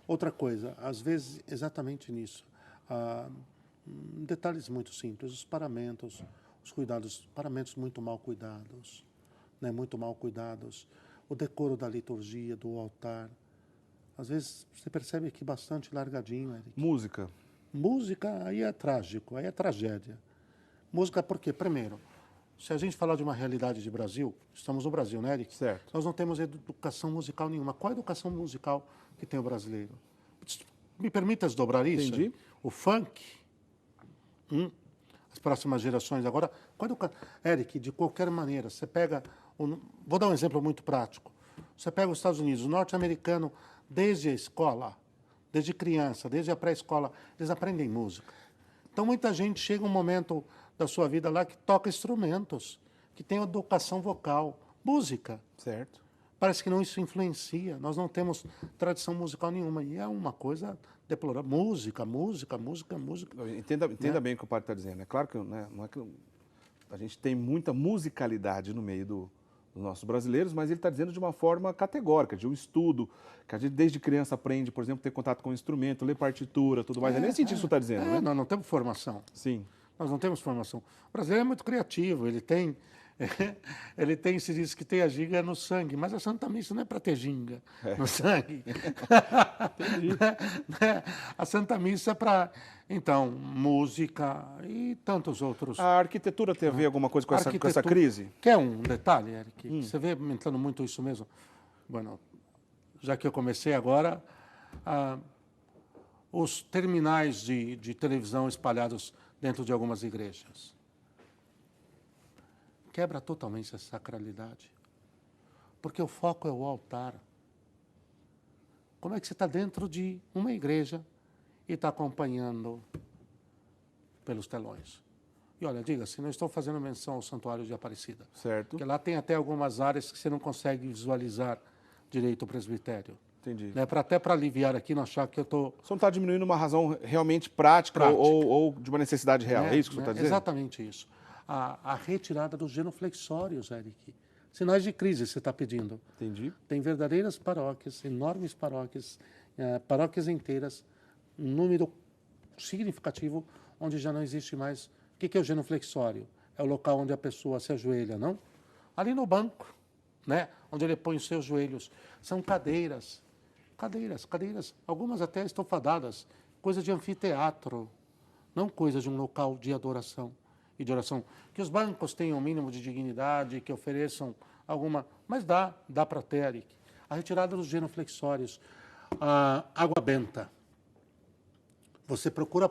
Outra coisa, às vezes, exatamente nisso. Detalhes muito simples, os paramentos, os cuidados, paramentos muito mal cuidados, né? Muito mal cuidados. O decoro da liturgia, do altar. às vezes você percebe que bastante largadinho, Eric. Música. Música, aí é trágico, aí é tragédia. Música por quê? Primeiro, se a gente falar de uma realidade de Brasil, estamos no Brasil, né, Eric? Certo. Nós não temos educação musical nenhuma. Qual a educação musical que tem o brasileiro? Me permita desdobrar isso? Entendi. O funk, as próximas gerações agora, Eric, de qualquer maneira, você pega, vou dar um exemplo muito prático. Você pega os Estados Unidos, o norte-americano, desde a escola, desde criança, desde a pré-escola, eles aprendem música. Então, muita gente chega um momento da sua vida lá que toca instrumentos, que tem educação vocal, música. Certo. Parece que não isso influencia. Nós não temos tradição musical nenhuma. E é uma coisa deplorável. Música. Entenda bem o que o padre está dizendo. É claro que, né, não é que a gente tem muita musicalidade no meio dos nossos brasileiros, mas ele está dizendo de uma forma categórica, de um estudo, que a gente desde criança aprende, por exemplo, ter contato com o instrumento, ler partitura, tudo mais. É nesse sentido que você está dizendo, né? Nós não temos formação. Sim. Nós não temos formação. O brasileiro é muito criativo, ele tem, se diz que tem a ginga no sangue, mas a Santa Missa não é para ter ginga no sangue. Entendi. A Santa Missa é para, então, música e tantos outros. A arquitetura tem a ver alguma coisa com essa crise? Quer um detalhe, Eric? Você vê entrando muito isso mesmo? Bueno, já que eu comecei agora, os terminais de televisão espalhados dentro de algumas igrejas. Quebra totalmente essa sacralidade. Porque o foco é o altar. Como é que você está dentro de uma igreja e está acompanhando pelos telões? E olha, diga-se, não estou fazendo menção ao Santuário de Aparecida. Certo. Porque lá tem até algumas áreas que você não consegue visualizar direito o presbitério. Entendi. Né? Até para aliviar aqui, não achar que eu estou... Você não está diminuindo uma razão realmente prática. Ou de uma necessidade real, é isso que você está dizendo? Exatamente isso. A retirada dos genuflexórios, Eric. Sinais de crise você está pedindo. Entendi. Tem verdadeiras paróquias, enormes paróquias, paróquias inteiras, um número significativo, onde já não existe mais... O que é o genuflexório? É o local onde a pessoa se ajoelha, não? Ali no banco, né? Onde ele põe os seus joelhos. São cadeiras, algumas até estofadadas, coisa de anfiteatro, não coisa de um local de adoração e de oração. Que os bancos tenham um mínimo de dignidade, que ofereçam alguma... Mas dá para ter, Eric. A retirada dos genuflexórios, a água benta. Você procura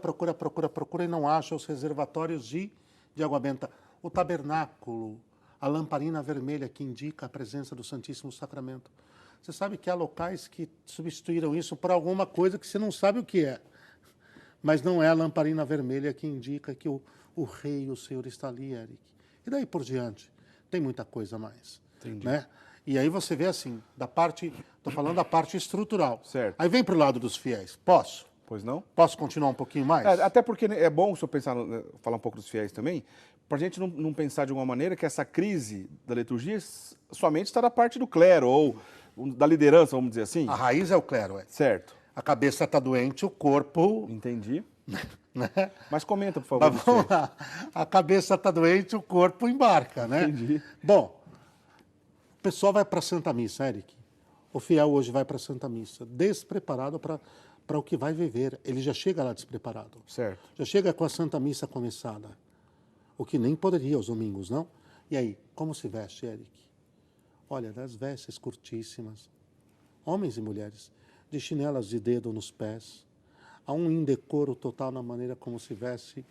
e não acha os reservatórios de água benta. O tabernáculo, a lamparina vermelha que indica a presença do Santíssimo Sacramento. Você sabe que há locais que substituíram isso por alguma coisa que você não sabe o que é. Mas não é a lamparina vermelha que indica que o rei, o Senhor está ali, Eric. E daí por diante, tem muita coisa a mais. Entendi. Né? E aí você vê assim, estou falando da parte estrutural. Certo. Aí vem para o lado dos fiéis. Posso? Pois não? Posso continuar um pouquinho mais? Até porque é bom o senhor falar um pouco dos fiéis também, para a gente não pensar de alguma maneira que essa crise da liturgia somente está da parte do clero ou da liderança, vamos dizer assim. A raiz é o clero, é. Certo. A cabeça está doente, o corpo... Entendi. Né? Mas comenta, por favor. Mas vamos lá. A cabeça está doente, o corpo embarca, né? Entendi. Bom, o pessoal vai para a Santa Missa, Eric. O fiel hoje vai para a Santa Missa, despreparado para o que vai viver. Ele já chega lá despreparado. Certo. Já chega com a Santa Missa começada. O que nem poderia aos domingos, não? E aí, como se veste, Eric? Olha, das vestes curtíssimas, homens e mulheres, de chinelas de dedo nos pés, há um indecoro total na maneira como se veste.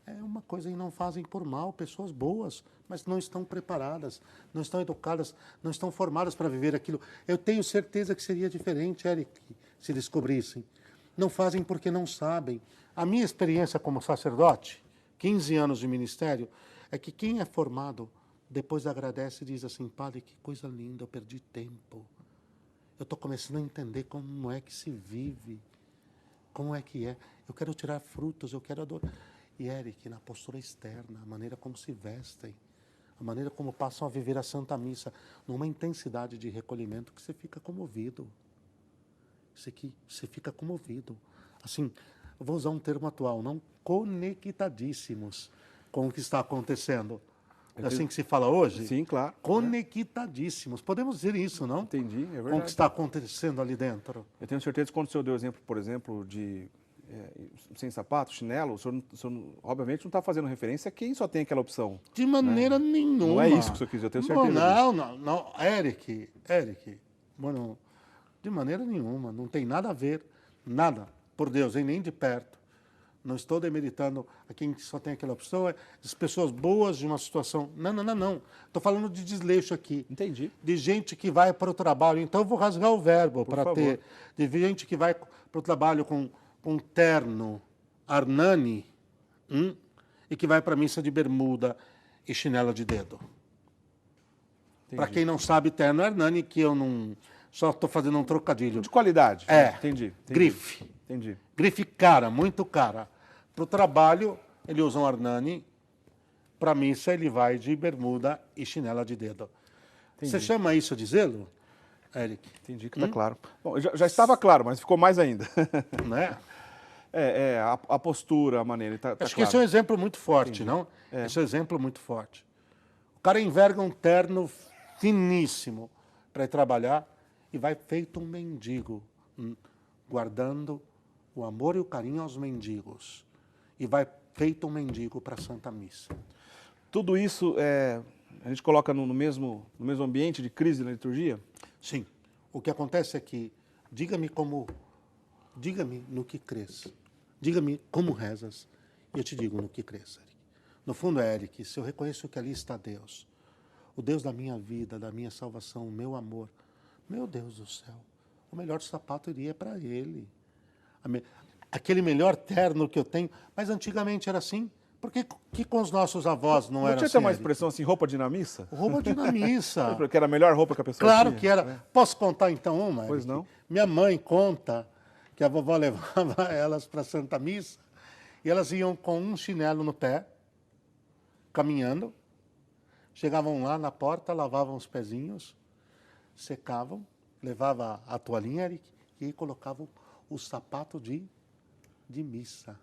É uma coisa que não fazem por mal, pessoas boas, mas não estão preparadas, não estão educadas, não estão formadas para viver aquilo. Eu tenho certeza que seria diferente, Eric, se descobrissem. Não fazem porque não sabem. A minha experiência como sacerdote, 15 anos de ministério, é que quem é formado depois agradece e diz assim, padre, que coisa linda, eu perdi tempo. Eu estou começando a entender como é que se vive, como é que é. Eu quero tirar frutos, eu quero adorar. E, Eric, na postura externa, a maneira como se vestem, a maneira como passam a viver a Santa Missa, numa intensidade de recolhimento que você fica comovido. Você fica comovido. Assim, eu vou usar um termo atual, não conectadíssimos com o que está acontecendo. É assim que se fala hoje? Sim, claro. Conectadíssimos. Podemos dizer isso, não? Entendi, é verdade. Com o que está acontecendo ali dentro. Eu tenho certeza que quando o senhor deu exemplo, por exemplo, de sem sapato, chinelo, o senhor obviamente não está fazendo referência a quem só tem aquela opção. De maneira nenhuma. Não é isso que o senhor quis, eu tenho certeza disso. Não. Eric, mano, de maneira nenhuma. Não tem nada a ver, nada, por Deus, nem de perto. Não estou demeritando a quem só tem aquela opção, as pessoas boas de uma situação. Não. Estou falando de desleixo aqui. Entendi. De gente que vai para o trabalho. Então, eu vou rasgar o verbo para ter. De gente que vai para o trabalho com terno Armani e que vai para a missa de bermuda e chinela de dedo. Para quem não sabe, terno Armani, que eu não... Só estou fazendo um trocadilho. De qualidade. Entendi. Grife. Entendi. Grife cara, muito cara. Para o trabalho, ele usa um Armani. Para a missa, ele vai de bermuda e chinela de dedo. Entendi. Você chama isso de zelo, Eric? Entendi que está claro. Bom, já estava claro, mas ficou mais ainda. Né? A postura, a maneira. Acho que esse é um exemplo muito forte, não? Esse é um exemplo muito forte. O cara enverga um terno finíssimo para ir trabalhar e vai feito um mendigo, guardando o amor e o carinho aos mendigos. E vai feito um mendigo para a Santa Missa. Tudo isso a gente coloca no mesmo ambiente de crise na liturgia? Sim. O que acontece é que, diga-me no que crês. Diga-me como rezas. E eu te digo no que crês, Eric. No fundo, Eric, se eu reconheço que ali está Deus, o Deus da minha vida, da minha salvação, o meu amor, meu Deus do céu, o melhor sapato iria para ele. Aquele melhor terno que eu tenho, mas antigamente era assim. Por que com os nossos avós não era assim? Não tinha uma expressão assim, roupa de ir na missa? Roupa de ir na missa. Porque era a melhor roupa que a pessoa Claro tinha. que era. Posso contar então uma, Eric? Pois não. Minha mãe conta que a vovó levava elas para a Santa Missa e elas iam com um chinelo no pé, caminhando, chegavam lá na porta, lavavam os pezinhos, secavam, levava a toalhinha, Eric, e aí colocavam o sapato de missa.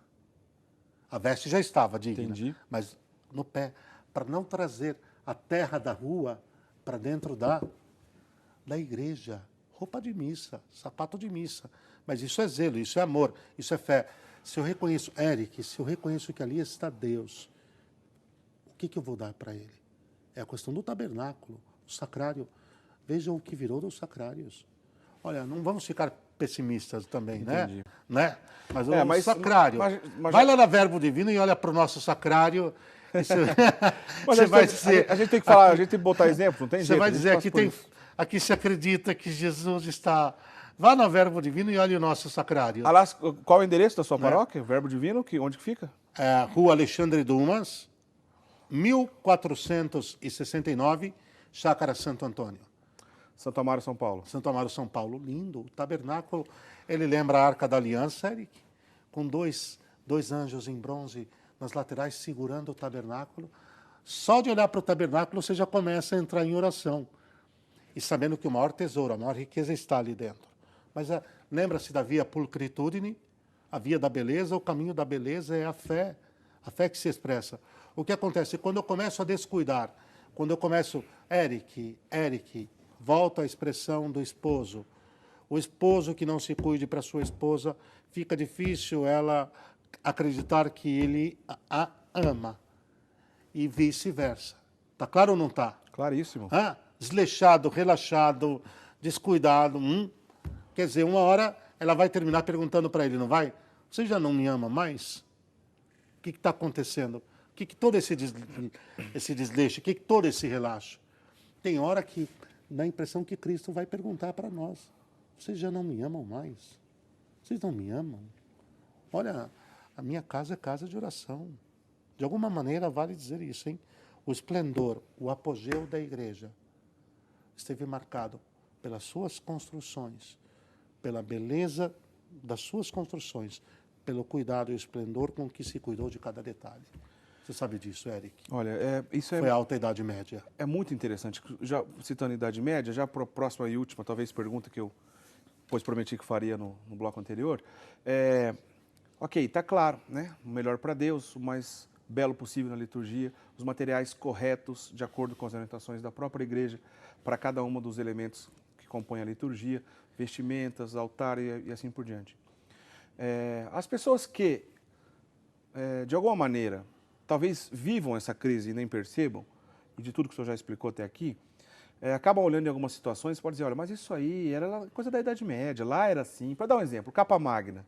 A veste já estava digna, Entendi. mas no pé, para não trazer a terra da rua para dentro da igreja. Roupa de missa, sapato de missa. Mas isso é zelo, isso é amor, isso é fé. Se eu reconheço, Eric, se eu reconheço que ali está Deus, o que eu vou dar para ele? É a questão do tabernáculo, o sacrário. Vejam o que virou dos sacrários. Olha, não vamos ficar pessimistas também, Entendi. né? Mas o sacrário. Mas vai lá na Verbo Divino e olha para o nosso sacrário. Você vai dizer. A gente tem que falar, a gente tem que botar exemplo, não tem jeito. Você vai dizer aqui se acredita que Jesus está. Vá na Verbo Divino e olhe o nosso sacrário. Aliás, qual é o endereço da sua paróquia? Verbo Divino, onde que fica? Rua Alexandre Dumas, 1469, Chácara Santo Antônio. Santo Amaro, São Paulo. Santo Amaro, São Paulo. Lindo. O tabernáculo, ele lembra a Arca da Aliança, Eric, com dois anjos em bronze nas laterais segurando o tabernáculo. Só de olhar para o tabernáculo você já começa a entrar em oração. E sabendo que o maior tesouro, a maior riqueza está ali dentro. Mas lembra-se da via pulcritudine, a via da beleza, o caminho da beleza é a fé que se expressa. O que acontece? Quando eu começo a descuidar, quando eu começo, Eric, volta à expressão do esposo. O esposo que não se cuide para sua esposa, fica difícil ela acreditar que ele a ama. E vice-versa. Está claro ou não está? Claríssimo. Desleixado, relaxado, descuidado. Quer dizer, uma hora ela vai terminar perguntando para ele, não vai? Você já não me ama mais? O que está acontecendo? O que todo esse desleixo? O que todo esse relaxo? Tem hora que dá a impressão que Cristo vai perguntar para nós. Vocês já não me amam mais? Vocês não me amam? Olha, a minha casa é casa de oração. De alguma maneira vale dizer isso, hein? O esplendor, o apogeu da igreja esteve marcado pelas suas construções, pela beleza das suas construções, pelo cuidado e o esplendor com que se cuidou de cada detalhe. Você sabe disso, Eric? Olha, isso foi a alta Idade Média. É muito interessante. Já citando a Idade Média, já para a próxima e última, talvez, pergunta que eu depois prometi que faria no bloco anterior. Ok, está claro, né? O melhor para Deus, o mais belo possível na liturgia, os materiais corretos, de acordo com as orientações da própria igreja, para cada um dos elementos que compõem a liturgia, vestimentas, altar e assim por diante. As pessoas que, de alguma maneira, talvez vivam essa crise e nem percebam, e de tudo que o senhor já explicou até aqui, acabam olhando em algumas situações e podem dizer, olha, mas isso aí era coisa da Idade Média, lá era assim. Para dar um exemplo, capa magna,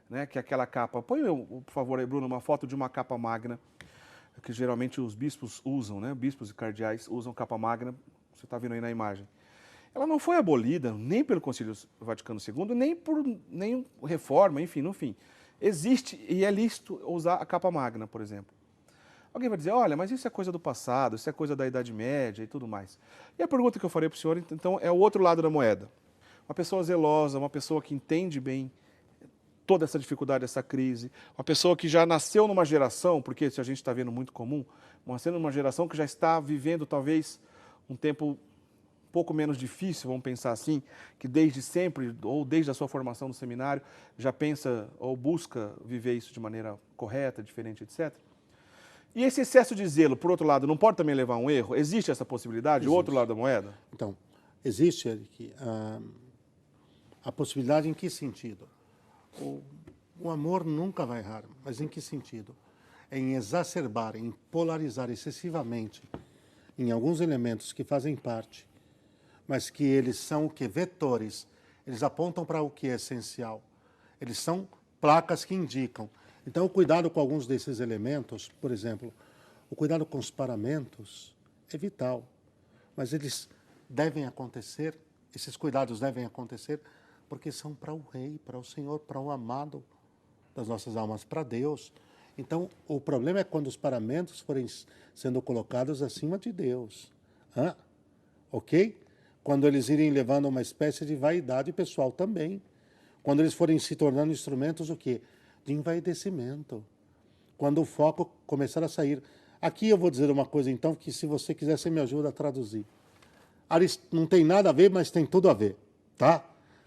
né, que é aquela capa, põe, por favor, aí, Bruno, uma foto de uma capa magna, que geralmente os bispos usam, né, bispos e cardeais usam capa magna, você está vendo aí na imagem. Ela não foi abolida nem pelo Concílio Vaticano II, nem por reforma, enfim, no fim. Existe e é lícito usar a capa magna, por exemplo. Alguém vai dizer, olha, mas isso é coisa do passado, isso é coisa da Idade Média e tudo mais. E a pergunta que eu farei para o senhor, então, é o outro lado da moeda. Uma pessoa zelosa, uma pessoa que entende bem toda essa dificuldade, essa crise, uma pessoa que já nasceu numa geração, porque isso a gente está vendo muito comum, nasceu numa geração que já está vivendo talvez um tempo um pouco menos difícil, vamos pensar assim, que desde sempre, ou desde a sua formação no seminário, já pensa ou busca viver isso de maneira correta, diferente, etc. E esse excesso de zelo, por outro lado, não pode também levar a um erro? Existe essa possibilidade, Existe. o outro lado da moeda? Então, existe, Eric, a possibilidade em que sentido? O amor nunca vai errar, mas em que sentido? Em exacerbar, em polarizar excessivamente em alguns elementos que fazem parte, mas que eles são o que? Vetores. Eles apontam para o que é essencial. Eles são placas que indicam. Então, o cuidado com alguns desses elementos, por exemplo, o cuidado com os paramentos é vital, mas eles devem acontecer, esses cuidados devem acontecer, porque são para o Rei, para o Senhor, para o amado das nossas almas, para Deus. Então, o problema é quando os paramentos forem sendo colocados acima de Deus. Ok? Quando eles irem levando uma espécie de vaidade pessoal também. Quando eles forem se tornando instrumentos, o quê? De envaidecimento. Quando o foco começar a sair. Aqui eu vou dizer uma coisa, então, que se você quiser, você me ajuda a traduzir. Não tem nada a ver, mas tem tudo a ver, tá?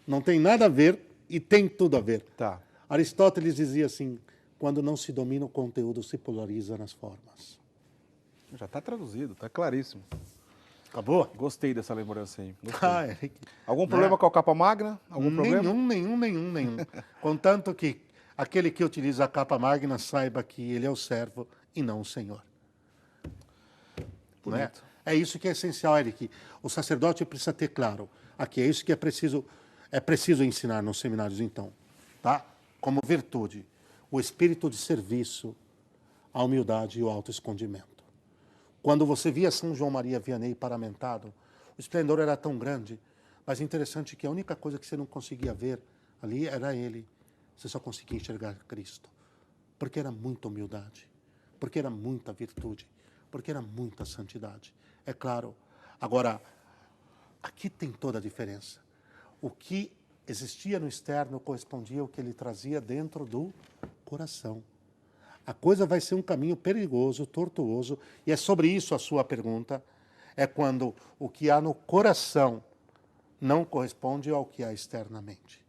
Não tem nada a ver e tem tudo a ver. Tá. Aristóteles dizia assim, quando não se domina o conteúdo, se polariza nas formas. Já está traduzido, está claríssimo. Acabou? Gostei dessa lembrança aí. Gostei. Eric, Algum problema com a capa magna? Algum problema? Nenhum. Contanto que aquele que utiliza a capa magna saiba que ele é o servo e não o Senhor. Não é? É isso que é essencial, Eric. O sacerdote precisa ter claro. Aqui é isso que é preciso ensinar nos seminários, então. Tá? Como virtude, o espírito de serviço, a humildade e o autoescondimento. Quando você via São João Maria Vianney paramentado, o esplendor era tão grande, mas interessante que a única coisa que você não conseguia ver ali era ele. Você só conseguia enxergar Cristo. Porque era muita humildade, porque era muita virtude, porque era muita santidade. É claro. Agora, aqui tem toda a diferença. O que existia no externo correspondia ao que ele trazia dentro do coração. A coisa vai ser um caminho perigoso, tortuoso, e é sobre isso a sua pergunta. É quando o que há no coração não corresponde ao que há externamente.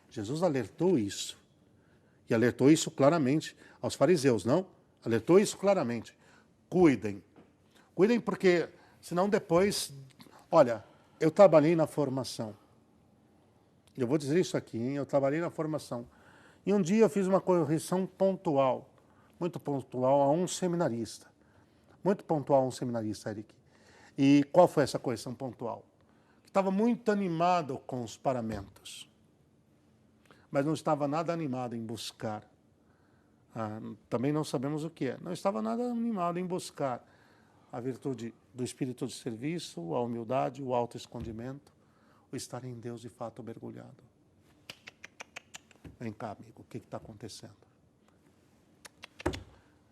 Jesus alertou isso. E alertou isso claramente aos fariseus, não? Alertou isso claramente. Cuidem. Cuidem porque, senão depois... Olha, eu trabalhei na formação. Eu vou dizer isso aqui, hein? Eu trabalhei na formação. E um dia eu fiz uma correção pontual, muito pontual, a um seminarista. Muito pontual a um seminarista, Eric. E qual foi essa correção pontual? Estava muito animado com os paramentos, mas não estava nada animado em buscar. Também não sabemos o que é. Não estava nada animado em buscar a virtude do espírito de serviço, a humildade, o autoescondimento, o estar em Deus de fato mergulhado. Vem cá, amigo, o que está acontecendo?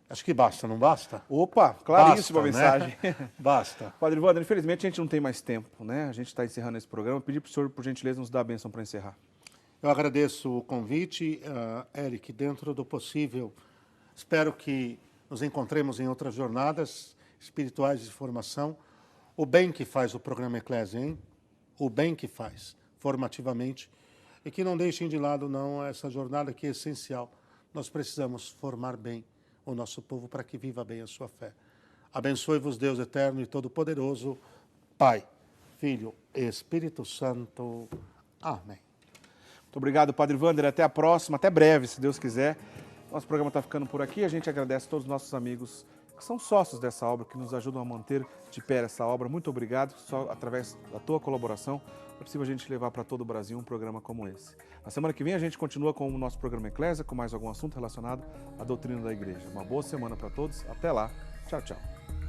Acho que basta, não basta? Opa, claríssima Basta, mensagem. Né? Basta. Padre Wander, infelizmente a gente não tem mais tempo, né? A gente está encerrando esse programa. Eu pedi para o senhor, por gentileza, nos dar a bênção para encerrar. Eu agradeço o convite, Eric, dentro do possível. Espero que nos encontremos em outras jornadas espirituais de formação. O bem que faz o programa Eclésia, hein? O bem que faz, formativamente. E que não deixem de lado, não, essa jornada que é essencial. Nós precisamos formar bem o nosso povo para que viva bem a sua fé. Abençoe-vos, Deus eterno e todo-poderoso, Pai, Filho e Espírito Santo. Amém. Muito obrigado, Padre Wander. Até a próxima, até breve, se Deus quiser. Nosso programa está ficando por aqui. A gente agradece a todos os nossos amigos que são sócios dessa obra, que nos ajudam a manter de pé essa obra. Muito obrigado. Só através da tua colaboração é possível a gente levar para todo o Brasil um programa como esse. Na semana que vem a gente continua com o nosso programa Eclésia, com mais algum assunto relacionado à doutrina da Igreja. Uma boa semana para todos. Até lá. Tchau, tchau.